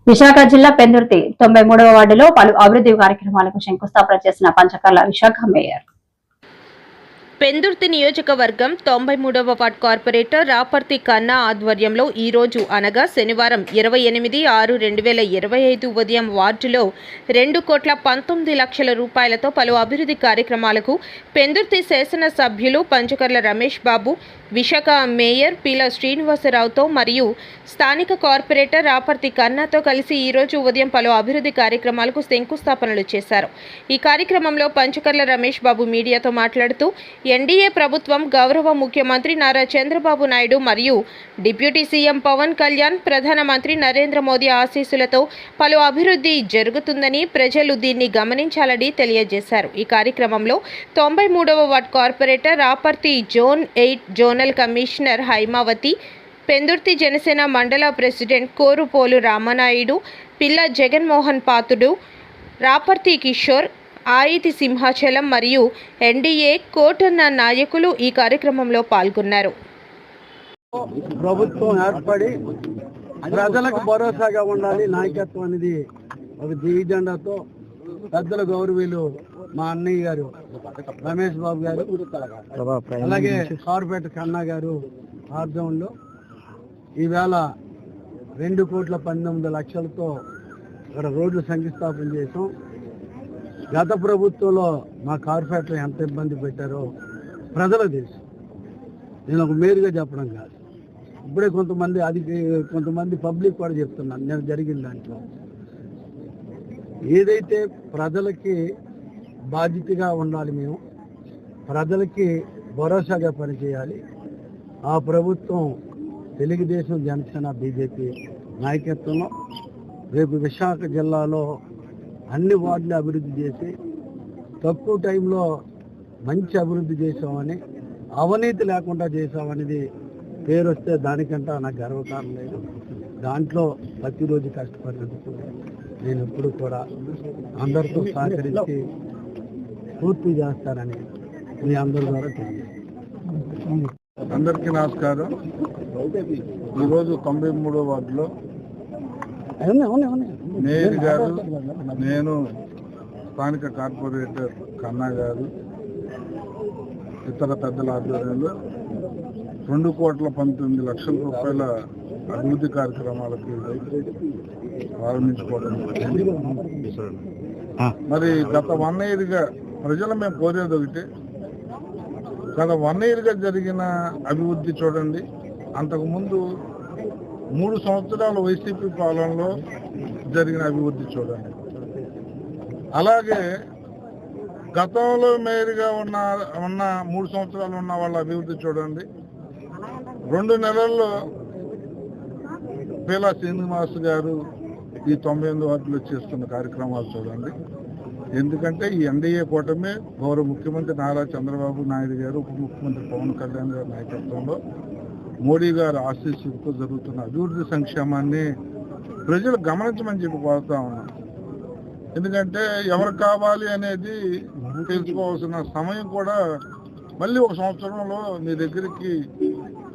విశాఖ జిల్లా పెందుర్తి 93వ వార్డులో పలు అభివృద్ధి కార్యక్రమాలకు శంకుస్థాపన చేసిన పంచకర్ల విశాఖ మేయర్. పెందుర్తి నియోజకవర్గం 93వ వార్డ్ కార్పొరేటర్ రాపర్తి కన్నా ఆధ్వర్యంలో ఈరోజు అనగా శనివారం 28/6/2025 ఉదయం వార్డులో 2,19,00,000 రూపాయలతో పలు అభివృద్ధి కార్యక్రమాలకు పెందుర్తి శాసనసభ్యులు పంచకర్ల రమేష్ బాబు, విశాఖ మేయర్ పీల శ్రీనివాసరావుతో మరియు స్థానిక కార్పొరేటర్ రాపర్తి కన్నాతో కలిసి ఈరోజు ఉదయం పలు అభివృద్ధి కార్యక్రమాలకు శంకుస్థాపనలు చేశారు. ఈ కార్యక్రమంలో పంచకర్ల రమేష్ బాబు మీడియాతో మాట్లాడుతూ ఎన్డీఏ ప్రభుత్వం గౌరవ ముఖ్యమంత్రి నారా చంద్రబాబు నాయుడు మరియు డిప్యూటీ సీఎం పవన్ కళ్యాణ్, ప్రధానమంత్రి నరేంద్ర మోదీ ఆశీస్సులతో పలు అభివృద్ధి జరుగుతుందని ప్రజలు దీన్ని గమనించాలని తెలియజేశారు. ఈ కార్యక్రమంలో 93వ ward corporator Raparthi zone 8 zonal commissioner Hymavathi, Pendurthi Janasena మండల ప్రెసిడెంట్ కోరుపోలు రామనాయుడు, పిల్ల జగన్మోహన్ పాతుడు, రాపర్తి కిషోర్, ఆయితి సింహాచలం మరియు ఎన్డీఏ కోటన్న నాయకులు ఈ కార్యక్రమంలో పాల్గొన్నారు. ప్రభుత్వం ఏర్పడి ప్రజలకు భరోసాగా ఉండాలి నాయకత్వం అనేది ఒక దివిజెండాతో పెద్దల గౌరవీయులు మా అన్నయ్య గారు రమేష్ బాబు గారు, అలాగే కార్పొరేటర్ కన్నా గారు ఆధ్వర్యంలో ఈవేళ 2,19,00,000తో ఇక్కడ రోడ్లు శంకుస్థాపన చేసాం. గత ప్రభుత్వంలో మా కార్పొరేటర్ ఎంత ఇబ్బంది పెట్టారో ప్రజలకు తెలుసు. నేను ఒక మేరుగా చెప్పడం కాదు, ఇప్పుడే కొంతమంది పబ్లిక్ కూడా చెప్తున్నాను. నేను జరిగిన దాంట్లో ఏదైతే ప్రజలకి బాధ్యతగా ఉండాలి, మేము ప్రజలకి భరోసాగా పనిచేయాలి. ఆ ప్రభుత్వం తెలుగుదేశం, జనసేన, బీజేపీ నాయకత్వంలో రేపు విశాఖ జిల్లాలో అన్ని వార్డులు అభివృద్ధి చేసి తక్కువ టైంలో మంచి అభివృద్ధి చేసామని, అవినీతి లేకుండా చేసామనేది పేరు వస్తే దానికంటే నాకు గర్వకారం లేదు. దాంట్లో ప్రతిరోజు కష్టపడినందుకు నేను ఎప్పుడు కూడా అందరితో సహకరించి పూర్తి చేస్తానని మీ అందరి ద్వారా తెలియజేస్తాను. అందరికీ నమస్కారం. ఈరోజు 93వ వార్డులో మేయర్ గారు, నేను, స్థానిక కార్పొరేటర్ కన్నా గారు, ఇతర పెద్దల ఆధ్వర్యంలో 2,19,00,000 రూపాయల అభివృద్ధి కార్యక్రమాలకి ప్రారంభించుకోవడం జరిగింది. మరి గత 1 ఇయర్గా ప్రజలు మేము కోరేది ఒకటి, గత 1 ఇయర్గా జరిగిన అభివృద్ధి చూడండి. అంతకుముందు 3 సంవత్సరాల వైసీపీ పాలనలో జరిగిన అభివృద్ధి చూడండి. అలాగే గతంలో మేయర్గా ఉన్న 3 సంవత్సరాలు ఉన్న వాళ్ళ అభివృద్ధి చూడండి. 2 నెలల్లో పీల శ్రీనివాస్ గారు ఈ 98 వార్డులో చేస్తున్న కార్యక్రమాలు చూడండి. ఎందుకంటే ఈ ఎన్డీఏ కూటమి గౌరవ ముఖ్యమంత్రి నారా చంద్రబాబు నాయుడు గారు, ఉప ముఖ్యమంత్రి పవన్ కళ్యాణ్ గారి నాయకత్వంలో మోడీ గారు ఆశీస్సులతో జరుగుతున్న అభివృద్ధి సంక్షేమాన్ని ప్రజలు గమనించమని చెప్పి కోరుతా ఉన్నాం. ఎందుకంటే ఎవరు కావాలి అనేది తెలుసుకోవాల్సిన సమయం కూడా మళ్ళీ 1 సంవత్సరంలో మీ దగ్గరికి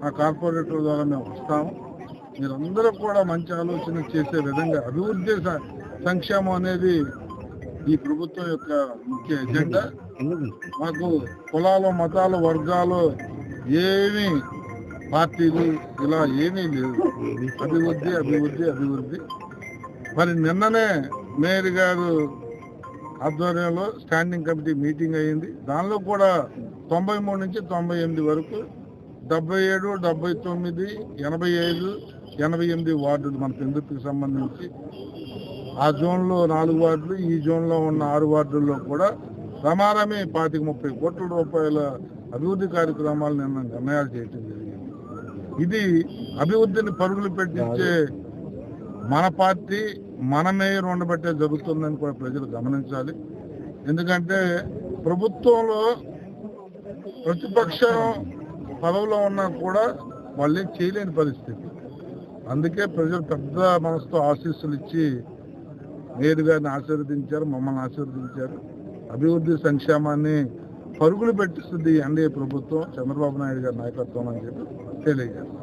ఆ కార్పొరేటర్ ద్వారా మేము వస్తాము. మీరందరూ కూడా మంచి ఆలోచన చేసే విధంగా అభివృద్ధి సంక్షేమం అనేది ఈ ప్రభుత్వం యొక్క ముఖ్య ఎజెండా. మాకు కులాలు, మతాలు, వర్గాలు ఏమీ, పార్టీలు ఇలా ఏమీ లేదు. అభివృద్ధి అభివృద్ధి అభివృద్ధి. మరి నిన్ననే మేయర్ గారు ఆధ్వర్యంలో స్టాండింగ్ కమిటీ మీటింగ్ అయ్యింది. దానిలో కూడా 93 నుంచి 98 వరకు 77, 79, 85, 88 వార్డులు మన పెందుర్తికి సంబంధించి ఆ జోన్లో 4 వార్డులు, ఈ జోన్లో ఉన్న 6 వార్డుల్లో కూడా రమారమి 25-30 కోట్ల రూపాయల అభివృద్ధి కార్యక్రమాలు నిన్న నిర్ణయాలు చేయటం జరిగింది. ఇది అభివృద్ధిని పరుగులు పెట్టించే మన పార్టీ, మన మేయర్ ఉండబట్టే జరుగుతుందని కూడా ప్రజలు గమనించాలి. ఎందుకంటే ప్రభుత్వంలో ప్రతిపక్షం పదవిలో ఉన్నా కూడా వాళ్ళేం చేయలేని పరిస్థితి. అందుకే ప్రజలు పెద్ద మనసుతో ఆశీస్సులు ఇచ్చి మేయర్ గారిని ఆశీర్వదించారు, మమ్మల్ని ఆశీర్వదించారు. అభివృద్ధి సంక్షేమాన్ని పరుగులు పెట్టిస్తుంది ఎన్డీఏ ప్రభుత్వం, చంద్రబాబు నాయుడు గారి నాయకత్వం అని చెప్పి తెలియజేస్తారు.